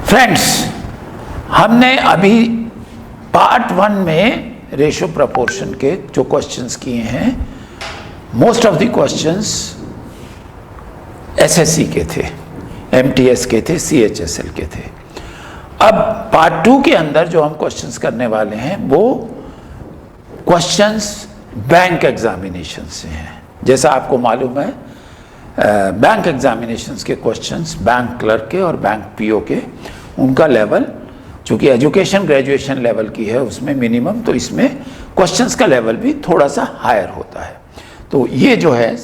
Friends, हमने अभी part 1 में रेशियो प्रोपोर्शन के जो क्वेश्चंस किए हैं, most of the questions SSC के थे, एमटीएस के थे, सीएचएसएल के थे। अब पार्ट 2 के अंदर जो हम क्वेश्चंस करने वाले हैं वो क्वेश्चंस बैंक एग्जामिनेशन से हैं। जैसा आपको मालूम है, बैंक एग्जामिनेशंस के क्वेश्चंस बैंक क्लर्क के और बैंक पीओ के, उनका लेवल चूँकि एजुकेशन ग्रेजुएशन लेवल की है उसमें मिनिमम, तो इसमें क्वेश्चंस का लेवल भी थोड़ा सा हायर होता है। तो ये जो है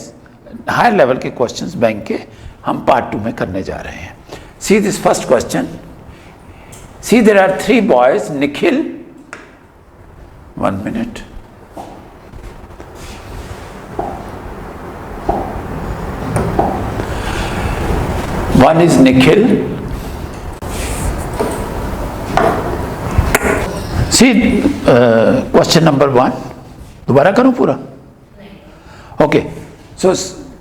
हायर लेवल के क्वेश्चंस बैंक के हम पार्ट 2 में करने जा रहे हैं। See this first question. See there are 3 boys, Nikhil, 1 minute, one is Nikhil. See question number 1. दोबारा करूं पूरा? Okay. So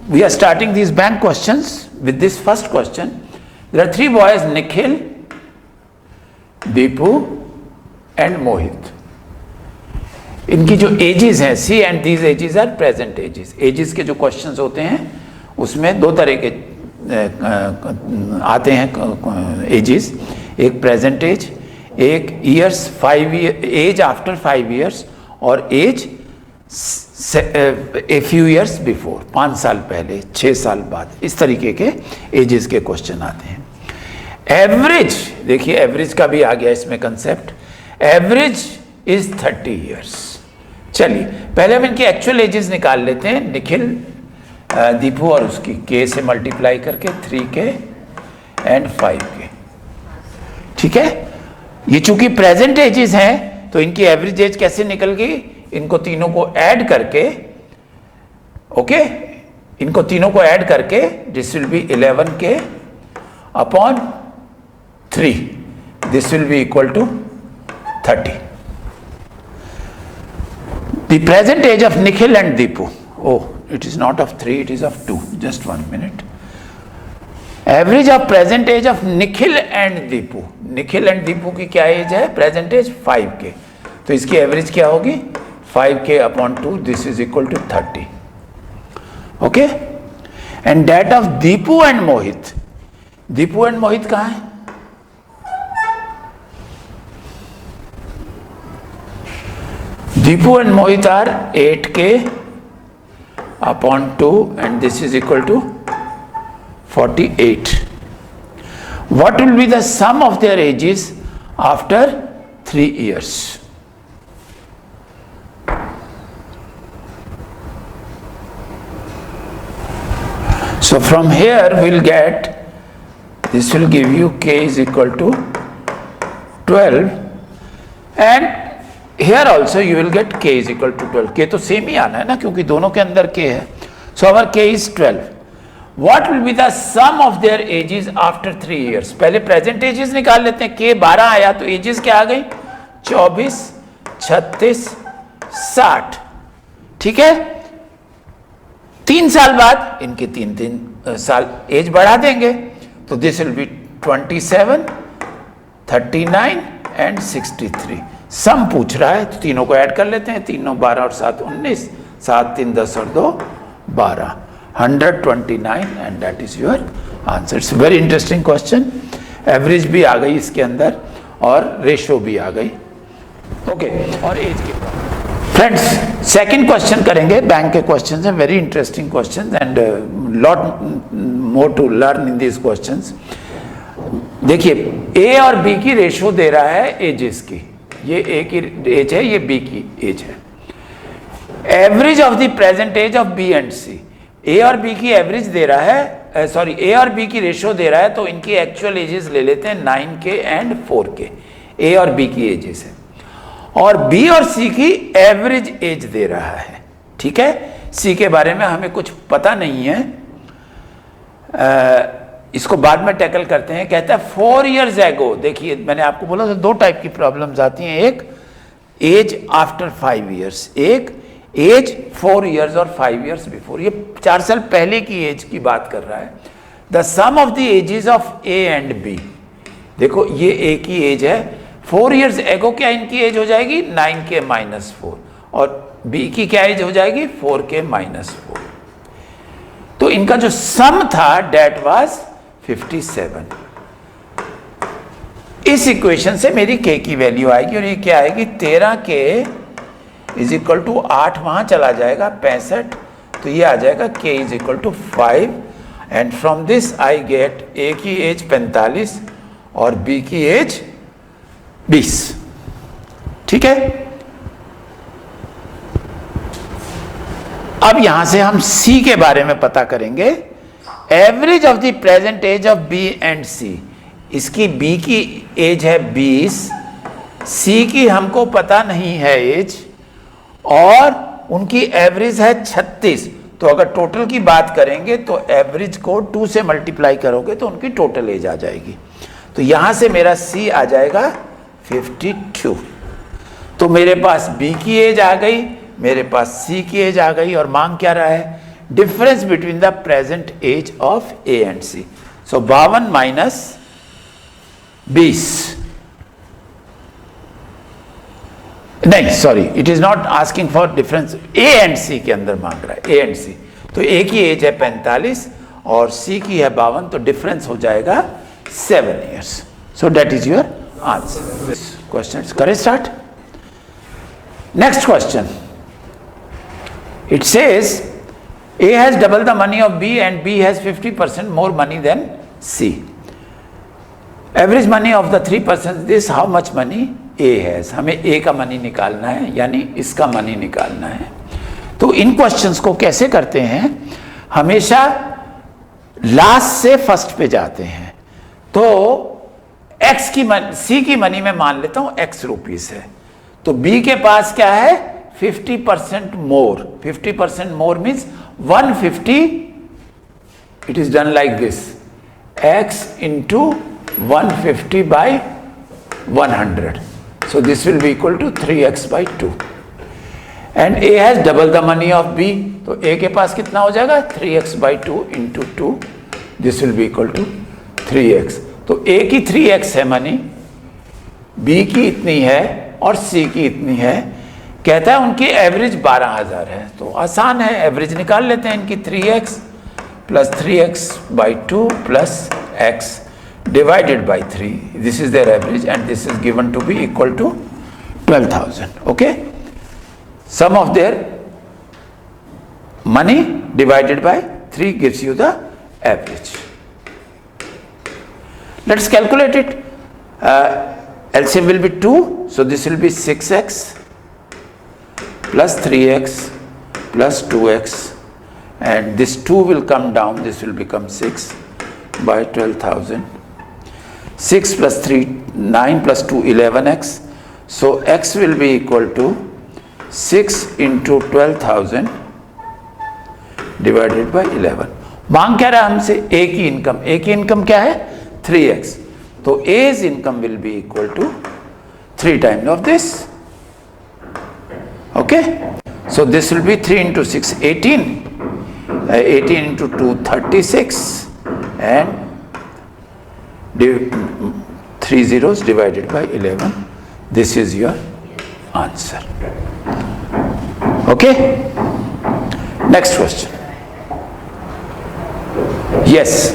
we are starting these bank questions with this first question. There are 3 boys, Nikhil, Deepu and Mohit. इनकी जो ages हैं, C and these ages are present ages. Ages के जो questions होते हैं उसमें 2 तरह के आते हैं एजेस, एक प्रेजेंट एज, एक years, 5 year age after 5 years, और age a few years before, 5 साल पहले, 6 साल बाद, इस तरीके के एजेस के क्वेश्चन आते हैं। एवरेज, देखिए एवरेज का भी आ गया इसमें कंसेप्ट। Average is 30 years. चलिए पहले हम इनकी एक्चुअल एजेस निकाल लेते हैं। निखिल, दीपू और उसकी के से मल्टीप्लाई करके 3K एंड 5K, ठीक है। ये चूंकि प्रेजेंट एजेस हैं तो इनकी एवरेज एज कैसे निकल गई, इनको तीनों को ऐड करके, ओके, इनको तीनों को ऐड करके this will be 11K upon 3, this will be equal to 30। The present age of Nikhil and Deepu, oh it is not of 3, it is of 2, just 1 minute. Average of present age of Nikhil and Deepu, Nikhil and Deepu की क्या as है, present as 5K, तो इसकी average क्या होगी 5K upon 2, this is equal to 30, okay. And that of Deepu and Mohit, Deepu and Mohit कहाँ है, Deepu and Mohit are 8K upon 2 and this is equal to 48. What will be the sum of their ages after 3 years? So from here we'll get, this will give you K is equal to 12 and here also you will get K is equal to 12. K तो same ही आना है ना क्योंकि दोनों के अंदर K है। So our K is 12. What will be the sum of their ages after 3 years? पहले प्रेजेंट एजेस निकाल लेते हैं। K 12 आया तो एजेस क्या आ गई, 24, 36, 60, ठीक है। 3 साल बाद इनके 3 साल एज बढ़ा देंगे तो दिस विल बी 27, 39 एंड 63। सम पूछ रहा है तो तीनों को ऐड कर लेते हैं, 3 9 12 और 7 19, 7 3 10 और 2 12, 129 and that is your answer. It's very interesting question. Average भी आ गई इसके अंदर और रेशियो भी आ गई, ओके, और एज के। फ्रेंड्स, सेकंड क्वेश्चन करेंगे। बैंक के क्वेश्चन हैं, very interesting question and lot more to learn in this questions. देखिए ए और बी की रेशियो दे रहा है एजेस की, ये ए की एज है, ये बी की एज है। Average of the present age of B and C, A और बी की एवरेज दे रहा है, सॉरी ए और बी की रेशियो दे रहा है तो इनकी एक्चुअल एजेस ले लेते हैं 9K एंड 4K, ए और बी की एजेस है। और बी और सी की एवरेज एज दे रहा है, ठीक है। सी के बारे में हमें कुछ पता नहीं है, इसको बाद में टैकल करते हैं। कहता है 4 years ago, देखिए मैंने आपको बोला था 2 टाइप की प्रॉब्लम्स आती हैं, एक एज आफ्टर 5 years, एक एज 4 years और 5 years बिफोर। ये 4 साल पहले की एज की बात कर रहा है। The sum of the ages of A and B, देखो ये ए की एज है, 4 years एगो क्या इनकी एज हो जाएगी 9k - 4, और बी की क्या एज हो जाएगी 4k - 4। तो इनका जो सम था डेट वाज 57। इस इक्वेशन से मेरी k की वैल्यू आएगी, और ये क्या आएगी 13k = 8, वहां चला जाएगा 65, तो ये आ जाएगा k = 5, and from this I get a की एज 45 और b की एज 20। ठीक है, अब यहां से हम c के बारे में पता करेंगे। Average of the present age of b and c, इसकी b की एज है 20, c की हमको पता नहीं है एज, और उनकी एवरेज है 36। तो अगर टोटल की बात करेंगे तो एवरेज को 2 से मल्टीप्लाई करोगे तो उनकी टोटल एज आ जाएगी। तो यहां से मेरा c आ जाएगा 52। तो मेरे पास b की एज आ गई, मेरे पास c की एज आ गई, और मांग क्या रहा है difference between the present age of a and c। So 52 - 20, नहीं sorry, it is not asking for difference, a and c के अंदर मांग रहा है, a एंड c। तो a की एज है 45 और c की है 52, तो डिफरेंस हो जाएगा 7 years। So that is your answer. Question करें start. Next question, it says A has double the money of B and B has 50% more money than C. Average money of the 3 persons, this how much money A has। हमें A का money निकालना है, यानी इसका money निकालना है। तो इन questions को कैसे करते हैं, हमेशा लास्ट से फर्स्ट पे जाते हैं। तो X की C की मनी में मान लेता हूं X रुपीस है, तो B के पास क्या है 50% मोर। 50% मोर means 150, it is done like this, x into 150 by 100, so this will be equal to 3x by 2, and A has double the money of B, तो A के पास कितना हो जाएगा 3x by 2 into 2, this will be equal to 3x। तो A की 3x है money, B की इतनी है और C की इतनी है। कहता है उनकी एवरेज 12,000 है, तो आसान है, एवरेज निकाल लेते हैं इनकी 3x + 3x by 2 plus x divided by 3, this is their average and this is given to be equal to 12,000। okay, sum of their money divided by 3 gives you the average। let's calculate it। LCM will be 2, so this will be 6x plus 3x plus 2x, and this 2 will come down, this will become 6 by 12,000। 6 plus 3 9 plus 2 11x, so x will be equal to 6 into 12,000 divided by 11। मांग क्या रहा हमसे A की income, A की income क्या है 3x, तो A's income will be equal to 3 times of this। okay, so this will be 3 into 6 18, 18 into 2 36, and 3 zeros divided by 11, this is your answer। okay, next question। yes,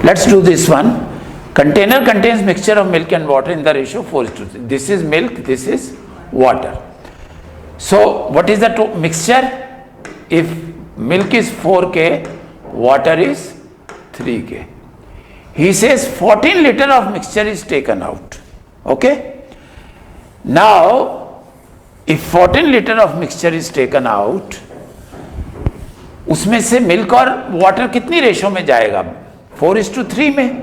let's do this one। container contains mixture of milk and water in the ratio 4:3, this is milk, this is water। so what is the mixture? if milk is 4k, water is 3k, he says 14 liter of mixture is taken out। okay, now if 14 liter of mixture is taken out, उसमें से milk और water कितनी ratio में जाएगा 4:3 में।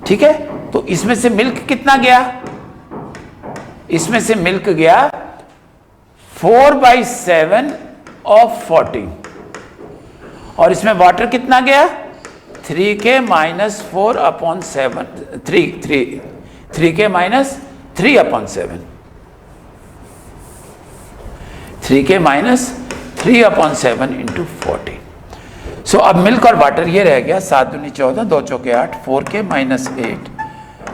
ठीक है, तो इसमें से मिल्क कितना गया, इसमें से मिल्क गया 4/7 of 14, और इसमें वाटर कितना गया 3k - 4/7, 3k - 3/7, 3k - 3/7 into 14। सो अब मिल्क और वाटर ये रह गया 7 दूनी 14, 2 चौके 8, 4k - 8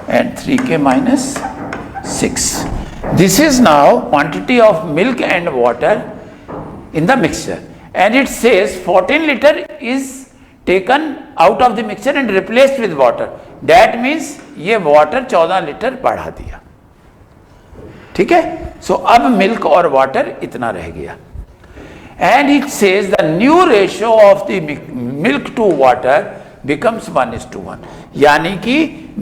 and 3K minus 6. This is now quantity of milk and water in the mixture, and it says 14 liter is taken out of the mixture and replaced with water. That means ये water 14 litre बढ़ा दिया, ठीक है. So अब milk और water इतना रह गया, and it says the new ratio of the milk to water becomes 1:1. यानी कि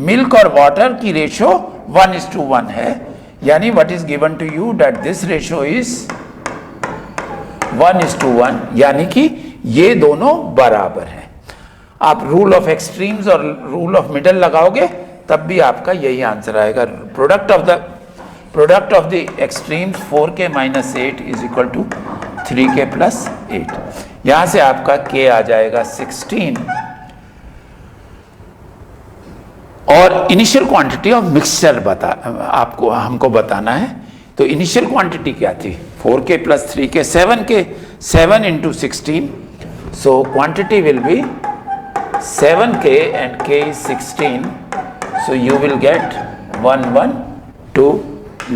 milk और water की ratio 1:1 है. यानी what is given to you that this ratio is 1:1, यानी कि ये दोनों बराबर हैं. आप रूल ऑफ एक्सट्रीम्स और रूल ऑफ मिडल लगाओगे तब भी आपका यही आंसर आएगा. Product of the extremes 4K minus 8 is equal to 3K plus 8. यहां से आपका K आ जाएगा 16, और इनिशियल क्वांटिटी ऑफ मिक्सचर आपको हमको बताना है. तो इनिशियल क्वांटिटी क्या थी? 4K plus 3K, 7K, 7 into 16. So quantity will be 7K and K is 16. So you will get 112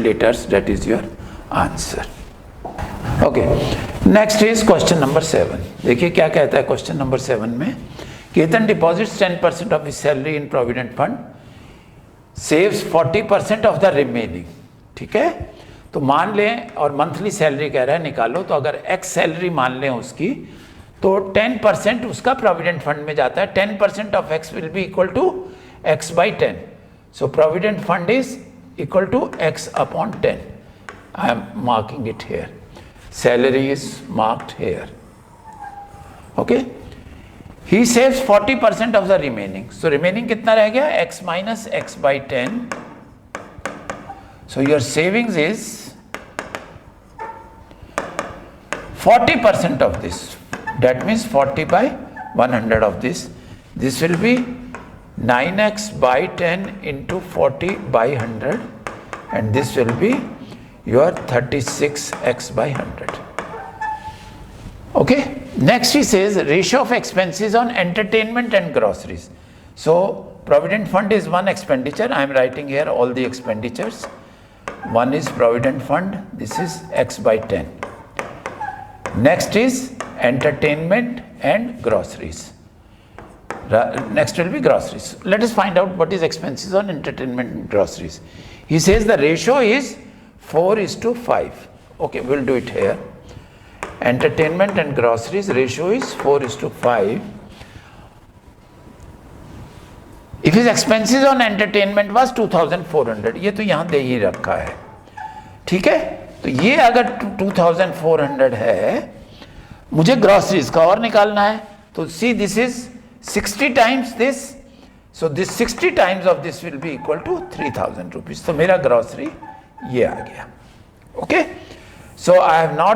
liters. That is your answer. Okay. Next is question number 7. देखिए क्या कहता है question number 7 में. Ketan deposits 10% of his salary in provident fund, saves 40% of the remaining. ठीक है. तो मान लें, और मंथली सैलरी कह रहा है निकालो, तो अगर एक्स सैलरी मान लें उसकी, तो 10% उसका प्रोविडेंट फंड में जाता है. 10% of x will be equal to x by 10. So provident fund is equal to x upon 10. I am marking it here. Salary is marked here. Okay. He saves 40% of the remaining. So remaining कितना रह गया? X minus x by 10. So your savings is 40% of this. That means 40 by 100 of this. This will be 9x by 10 into 40 by 100, and this will be your 36x by 100. Okay. Next he says ratio of expenses on entertainment and groceries. So provident fund is one expenditure. I am writing here all the expenditures. One is provident fund, this is x by 10. Next is entertainment and groceries. Next will be groceries. Let us find out what is expenses on entertainment and groceries. He says the ratio is 4:5. Okay, we'll do it here. Entertainment and groceries ratio is 4:5. If his expenses on entertainment was 2400, ये तो यहाँ दे ही रखा है, ठीक है. तो ये अगर 2400 है, मुझे ग्रॉसरीज का और निकालना है. तो सी this is 60 times this, so this 60 times of this will be equal to 3000 rupees. तो मेरा ग्रॉसरी ये आ गया. Okay. So I have now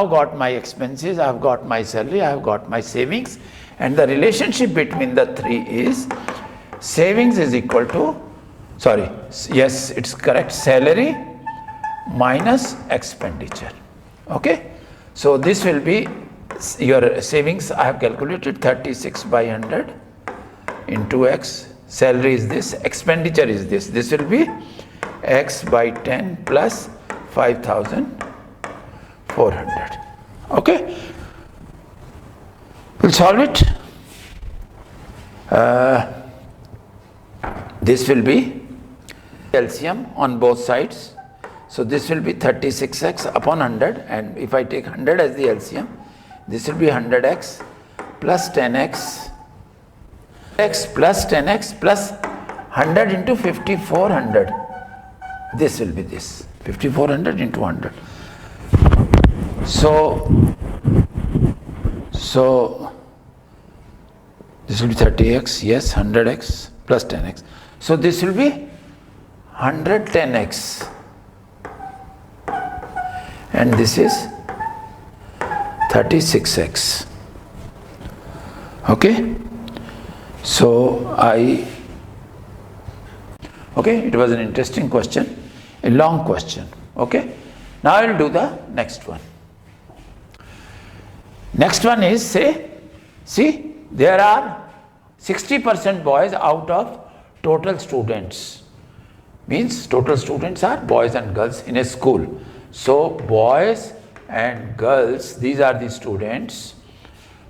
got my expenses, I have got my salary, I have got my savings, and the relationship between the three is savings is equal to, sorry, yes, it's correct, salary minus expenditure. Okay. So this will be your savings. I have calculated 36 by 100 into x. Salary is this, expenditure is this. This will be x by 10 plus 5400. Okay. We'll solve it. This will be LCM on both sides. So this will be 36x upon 100, and if I take 100 as the LCM, this will be 100x plus 10x, x plus 10x plus 100 into 5400. This will be this 5400 into 100. So this will be 30x, yes, 100x plus 10x. So this will be 110x, and this is 36x. Okay. So okay, it was an interesting question, a long question. Okay. Now I will do the next one. Next one is, say, see, there are 60% boys out of total students, means total students are boys and girls in a school. So boys and girls, these are the students,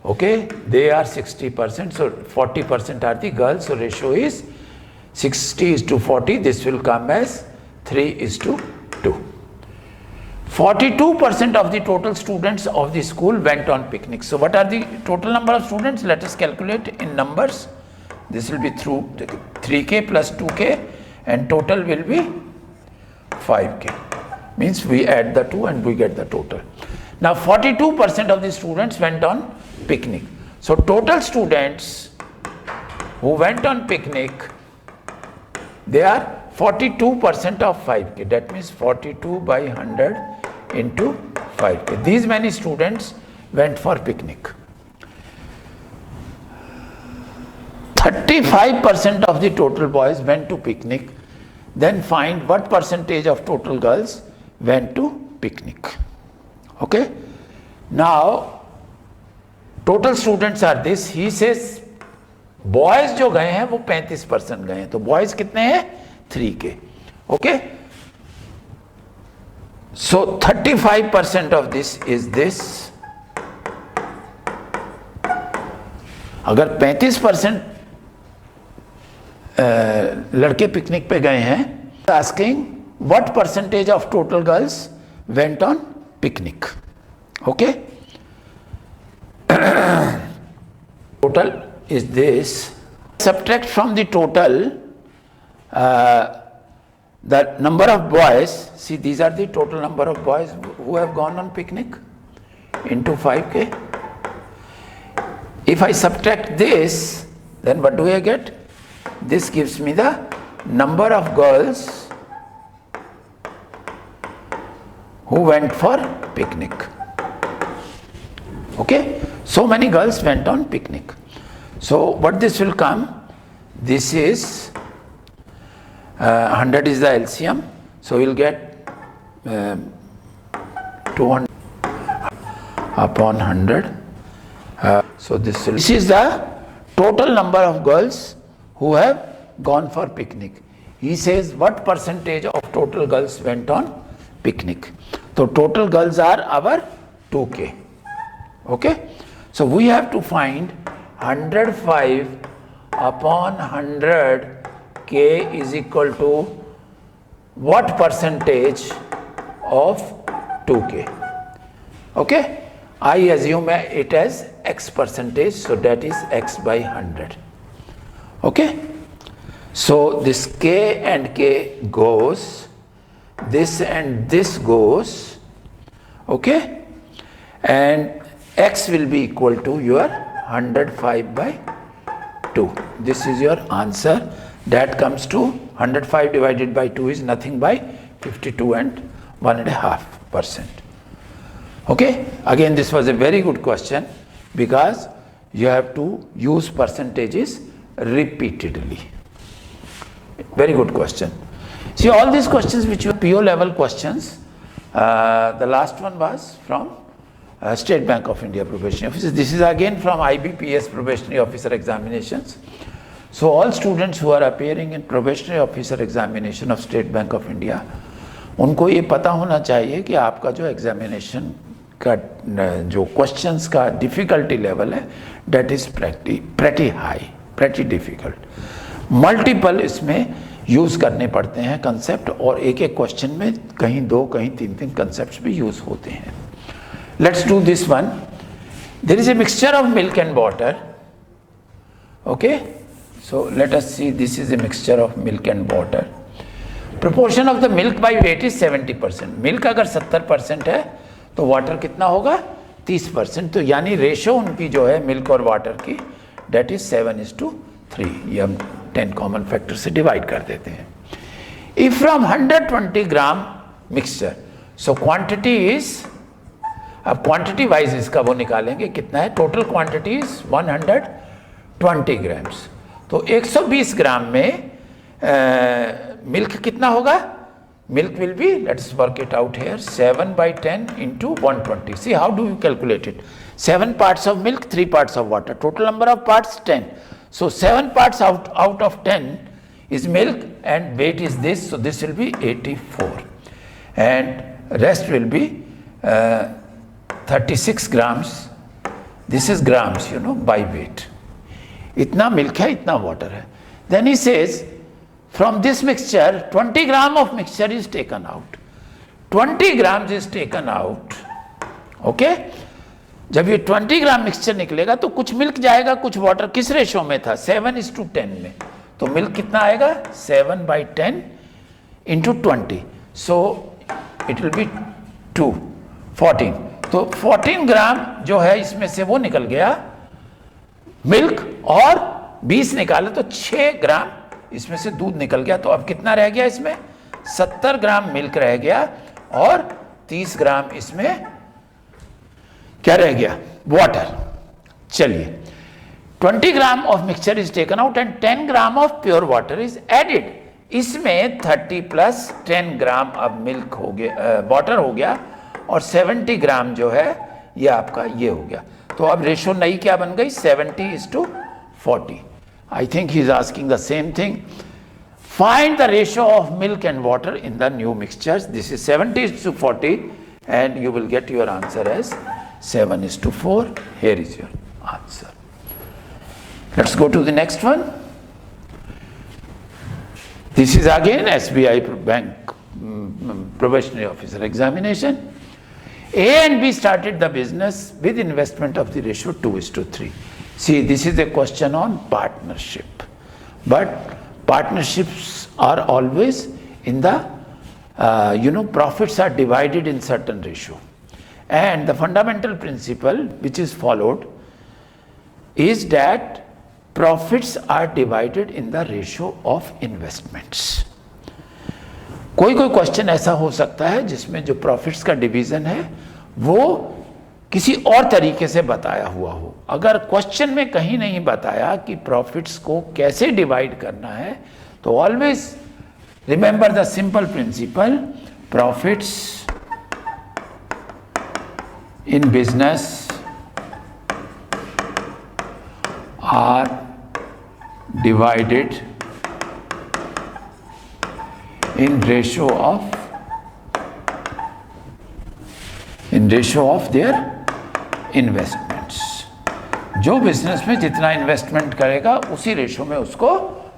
okay, they are 60%, so 40% are the girls, so ratio is 60:40, this will come as 3:2. 42% of the total students of the school went on picnic. So what are the total number of students? Let us calculate in numbers. This will be through 3k plus 2k and total will be 5k. Means we add the two and we get the total. Now 42% of the students went on picnic. So total students who went on picnic, they are 42% of 5k. That means 42 by 100 into 5k. These many students went for picnic. 35% of the total boys went to picnic. Then find what percentage of total girls went to picnic. Okay. Now total students are this. He says boys जो गए हैं वो 35% गए हैं. तो boys कितने हैं? 3k. Okay. So 35% of this is this. अगर 35% लड़के पिकनिक पे गए हैं, asking what percentage of total girls went on picnic. Okay. Total is this. Subtract from the total the number of boys. See, these are the total number of boys who have gone on picnic into 5k. If I subtract this, then what do I get? This gives me the number of girls who went for picnic. Okay, so many girls went on picnic. So what this will come? This is 100 is the LCM, so we'll get 200 upon 100. So this is the total number of girls who have gone for picnic. He says what percentage of total girls went on picnic. So total girls are our 2k. Okay. So we have to find 105 upon 100 k is equal to what percentage of 2k. Okay. I assume it as x percentage, so that is x by 100. Okay. So this k and k goes, this and this goes, okay, and x will be equal to your 105 by 2. This is your answer. That comes to 105 divided by 2 is nothing by 52 and 1.5%. Okay. Again, this was a very good question because you have to use percentages repeatedly. Very good question. See, all these questions which were PO level questions, the last one was from State Bank of India Probationary Officer. This is again from IBPS Probationary Officer Examinations. So all students who are appearing in Probationary Officer Examination of State Bank of India, उनको ये पता होना चाहिए कि आपका जो examination का जो क्वेश्चंस का डिफिकल्टी लेवल है, that is pretty high, pretty difficult. Multiple इसमें यूज़ करने पड़ते हैं कंसेप्ट, और एक एक क्वेश्चन में कहीं दो कहीं तीन कंसेप्ट भी यूज़ होते हैं. Let's do this one. There is a mixture of milk and water. Okay, so let us see. This is a mixture of milk and water. Proportion of the milk by weight is 70%. Milk अगर 70% है तो water कितना होगा? 30%. तो यानी ratio उनकी जो है मिल्क और वाटर की, डेट इज 7:3. ये हम 10 कॉमन फैक्टर से डिवाइड कर देते हैं. If from 120 gram mixture, so quantity is, अब क्वांटिटी वाइज इसका वो निकालेंगे कितना है. Total quantity is 120 grams. तो 120 ग्राम में मिल्क कितना होगा? Milk will be, let's work it out here, 7/10 into 120. See, how do you calculate it? 7 parts of milk, 3 parts of water. Total number of parts 10. So 7 parts out of 10 is milk and weight is this, so this will be 84 and rest will be 36 grams. This is grams, you know, by weight. Itna milk hai, itna water hai. Then he says, from this mixture, 20 gram of mixture is taken out. 20 grams is taken out. Okay? जब ये 20 ग्राम mixture निकलेगा तो कुछ milk जाएगा, कुछ water. किस ratio में था? 7:10 में. तो मिल्क कितना आएगा? 7/10 into 20. So it will be 14. तो 14 ग्राम जो है इसमें से वो निकल गया मिल्क, और 20 निकाले तो 6 ग्राम इसमें से दूध निकल गया. तो अब कितना रह गया इसमें? 70 ग्राम मिल्क रह गया और 30 ग्राम इसमें क्या रह गया? वाटर. चलिए, 20 gram of mixture is taken out and 10 gram of pure water is added. इसमें 30 प्लस 10 ग्राम अब मिल्क हो गया, वाटर हो गया, और 70 ग्राम जो है ये आपका ये हो गया. तो अब रेशो नई क्या बन गई? 70:40. I think he is asking the same thing. Find the ratio of milk and water in the new mixtures. This is 70:40 and you will get your answer as 7:4. Here is your answer. Let's go to the next one. This is again SBI Bank Probationary Officer examination. A and B started the business with investment of the ratio 2:3. See, this is a question on partnership. But partnerships are always in the profits are divided in certain ratio. And the fundamental principle which is followed is that profits are divided in the ratio of investments. कोई question ऐसा हो सकता है जिसमें जो profits का division है वो किसी और तरीके से बताया हुआ हो. अगर क्वेश्चन में कहीं नहीं बताया कि प्रॉफिट्स को कैसे डिवाइड करना है, तो always remember the simple principal. Profits in business are divided in ratio of their investments. जो बिजनेस में जितना इन्वेस्टमेंट करेगा उसी रेशो में उसको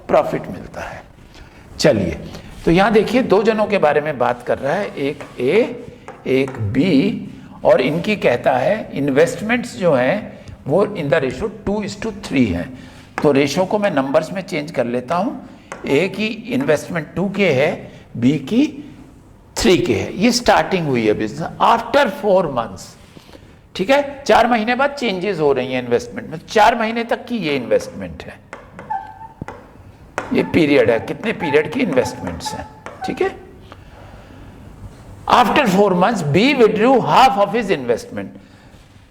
प्रॉफिट मिलता है. चलिए, तो यहां देखिए दो जनों के बारे में बात कर रहा है, एक ए एक बी, और इनकी कहता है इन्वेस्टमेंट्स जो हैं वो इन द रेशो 2:3 है. तो रेशो को मैं नंबर्स में चेंज कर लेता हूं. ए की इन्वेस्टमेंट 2K है, बी की 3K है. ये स्टार्टिंग हुई है बिजनेस आफ्टर 4 months. ठीक है, 4 महीने बाद चेंजेस हो रही हैं इन्वेस्टमेंट में. 4 महीने तक की ये इन्वेस्टमेंट है, ये पीरियड है, कितने पीरियड की इन्वेस्टमेंट्स हैं. ठीक है. After 4 months B withdrew half of his investment.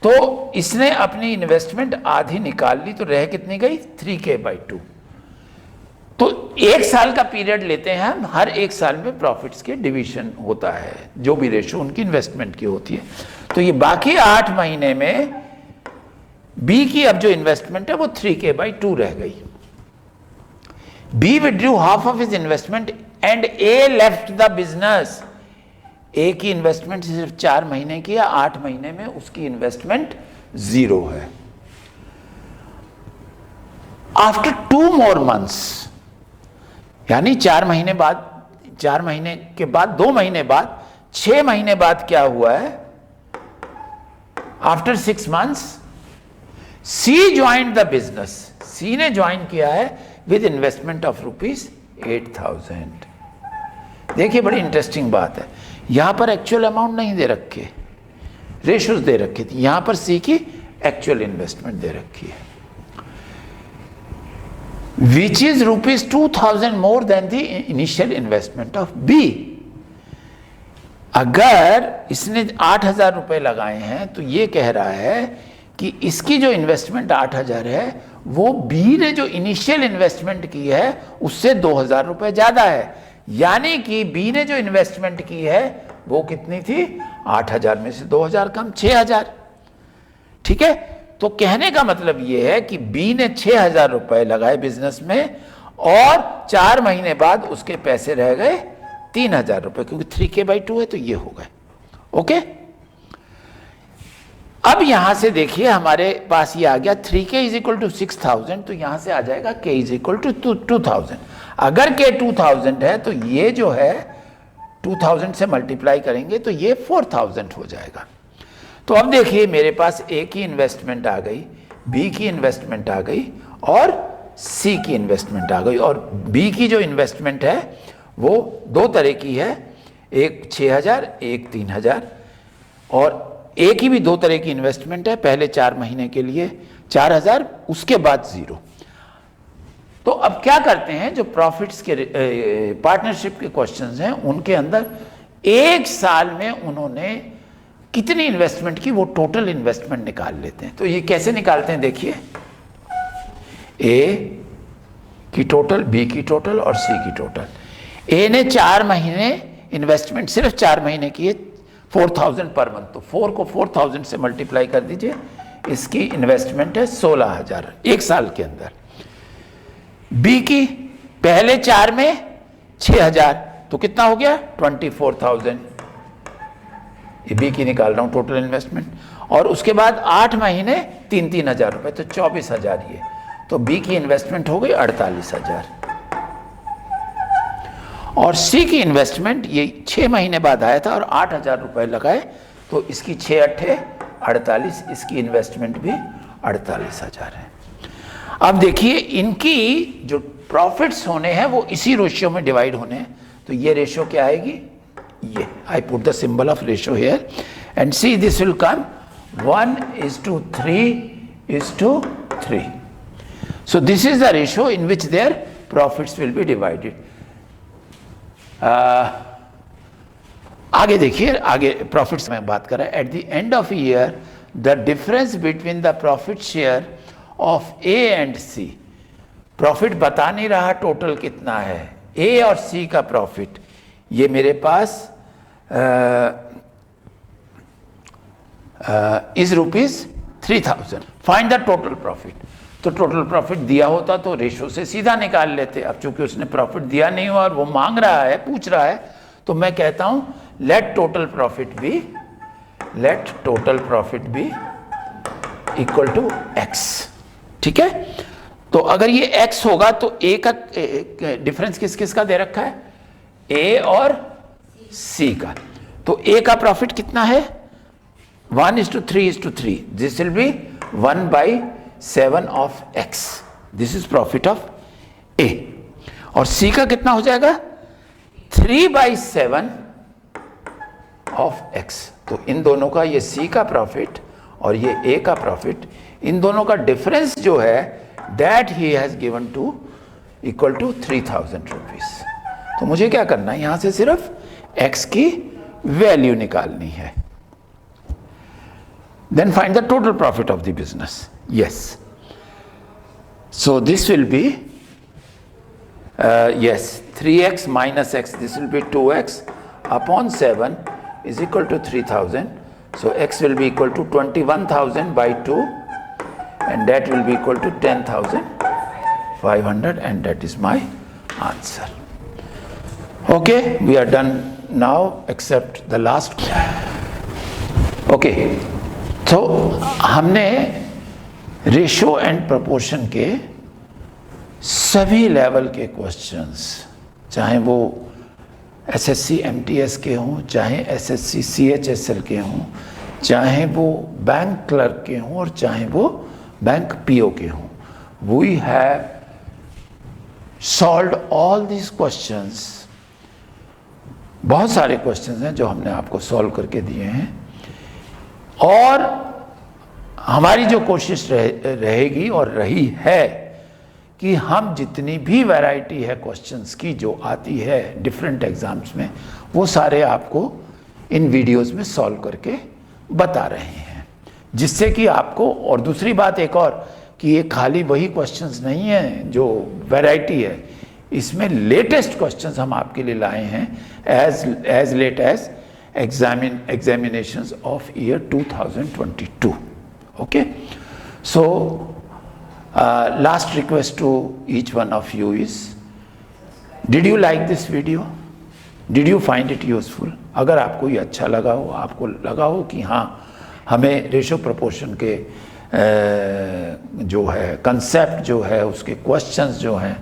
तो इसने अपनी इन्वेस्टमेंट आधी निकाल ली, तो रह कितनी गई? 3K/2. तो 1 साल का पीरियड लेते हैं हम, हर 1 साल में प्रॉफिट्स के डिवीजन होता है, जो भी रेशो उनकी इन्वेस्टमेंट की होती है. तो ये बाकी 8 महीने में बी की अब जो इन्वेस्टमेंट है वो 3K/2 रह गई. B withdrew half of his investment and A left the business. A की इन्वेस्टमेंट सिर्फ 4 महीने की है, 8 महीने में उसकी इन्वेस्टमेंट 0 है. आफ्टर 2 more months, यानी 4 महीने बाद, 4 महीने के बाद 2 महीने बाद, 6 महीने बाद क्या हुआ है? After 6 months C joined the business. C ने ज्वाइन किया है विद इन्वेस्टमेंट ऑफ ₹8,000. देखिए बड़ी इंटरेस्टिंग बात है, यहां पर एक्चुअल अमाउंट नहीं दे रखे, रेशोज दे रखी थी. यहां पर सी की एक्चुअल इन्वेस्टमेंट दे रखी है, which is ₹2,000 more than the initial investment of B. अगर इसने 8,000 रुपए लगाए हैं तो ये कह रहा है कि इसकी जो इन्वेस्टमेंट 8,000 है वो बी ने जो इनिशियल इन्वेस्टमेंट की है उससे 2,000 रुपए ज्यादा है. यानी कि बी ने जो इन्वेस्टमेंट की है वो कितनी थी? 8,000 में से 2,000 कम 6,000. ठीक है. तो कहने का मतलब ये है कि बी ने 6,000 रुपए लगाए बिजनेस में और 4 महीने बाद उसके पैसे रह गए 3,000 रुपये, क्योंकि 3K/2 है तो ये हो गए। ओके, अब यहां से देखिए हमारे पास ये आ गया 3K = 6,000, तो यहां से आ जाएगा K = 2,000। अगर K 2,000 है तो ये जो है 2,000 से मल्टीप्लाई करेंगे तो ये 4,000 हो जाएगा। तो अब देखिए मेरे पास A की इन्वेस्टमेंट आ गई, B की इन्वेस्टमेंट आ गई और C की इन्वेस्टमेंट आ गई। और B की जो इन्वेस्टमेंट है वो 2 तरह की है, एक 6,000, एक 3,000। और A की भी 2 तरह की इन्वेस्टमेंट है, पहले 4 महीने के लिए 4,000, उसके बाद 0। तो अब क्या करते हैं, जो प्रॉफिट्स के पार्टनरशिप के क्वेश्चंस हैं उनके अंदर 1 साल में उन्होंने कितनी इन्वेस्टमेंट की वो टोटल इन्वेस्टमेंट निकाल लेते हैं। तो ये कैसे निकालते हैं देखिए, A की टोटल, B की टोटल और C की टोटल। A ने 4 महीने इन्वेस्टमेंट सिर्फ 4 महीने की है, 4,000 पर मंथ, तो 4 को 4,000 से मल्टीप्लाई कर दीजिए, इसकी इन्वेस्टमेंट है 16,000 1 साल के अंदर। B की पहले 4 में 6,000, तो कितना हो गया 24,000, ये B की निकाल रहा हूं टोटल इन्वेस्टमेंट। और उसके बाद 8 महीने 3,000 रुपए, तो 24,000 ये, तो B की इन्वेस्टमेंट हो गई 48,000। और C की इन्वेस्टमेंट ये 6 महीने बाद आया था और 8,000 रुपए लगाए, तो इसकी 6 अट्ठे 48, इसकी इन्वेस्टमेंट भी 48,000 है। अब देखिए इनकी जो प्रॉफिट्स होने हैं वो इसी रेशियो में डिवाइड होने हैं, तो ये रेशियो क्या आएगी, ये I put the symbol of ratio here and see this will come 1:3:3। So this is the ratio in which their profits will be divided. आगे देखिए, आगे प्रॉफिट्स में बात कर रहा है। At the end of year the difference between the profit share of A and C, profit बता नहीं रहा टोटल कितना है, A और C का प्रॉफिट, ये मेरे पास is ₹3,000। Find the total profit, तो टोटल प्रॉफिट दिया होता तो रेशो से सीधा निकाल लेते। अब चूंकि उसने प्रॉफिट दिया नहीं हुआ और वो मांग रहा है, पूछ रहा है, तो मैं कहता हूं let total profit be equal to X। ठीक है, तो अगर ये X होगा तो A का डिफरेंस किस किस का दे रखा है, A और C का। तो A का प्रॉफिट कितना है 1:3:3, this will B 1/7 of X, this is profit of A। और C का कितना हो जाएगा 3/7 ऑफ X। तो इन दोनों का, ये C का प्रॉफिट और ये A का प्रॉफिट, इन दोनों का डिफरेंस जो है that he has given to equal to 3,000 rupees. तो मुझे क्या करना है, यहां से सिर्फ X की वैल्यू निकालनी है। Then find the total profit of the business. Yes. So this will be, yes, 3x minus x, this will be 2x upon 7 is equal to 3,000. So x will be equal to 21,000 by 2 and that will be equal to 10,500 and that is my answer. Okay, we are done now except the last. Okay. तो हमने ratio and proportion के सभी level के questions, चाहे वो SSC MTS के हों, चाहे एसएससी सीएचएसएल के हों, चाहे वो बैंक क्लर्क के हों और चाहे वो बैंक पीओ के हों, we have solved all these questions. बहुत सारे क्वेश्चंस हैं जो हमने आपको सॉल्व करके दिए हैं और हमारी जो कोशिश रहेगी और रही है कि हम जितनी भी वैरायटी है क्वेश्चंस की जो आती है डिफरेंट एग्जाम्स में, वो सारे आपको इन वीडियोस में सॉल्व करके बता रहे हैं, जिससे कि आपको, और दूसरी बात एक और कि ये खाली वही क्वेश्चंस नहीं है जो वैरायटी है, इसमें लेटेस्ट क्वेश्चंस हम आपके लिए लाए हैं as late as examinations of year 2022. Okay, so Last request to each one of you is, did you like this video? Did you find it useful? अगर आपको ये अच्छा लगा हो, आपको लगा हो कि हाँ हमें रेशो प्रोपोर्शन के जो है कंसेप्ट जो है उसके क्वेश्चंस जो हैं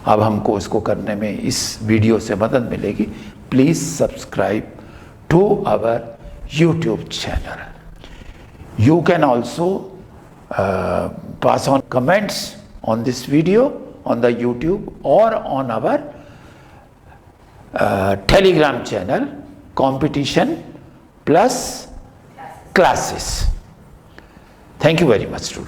अब हमको इसको करने में इस वीडियो से मदद मिलेगी, please subscribe to our YouTube channel. You can also pass on comments on this video on the YouTube or on our Telegram channel, Competition Plus Classes. Thank you very much, students.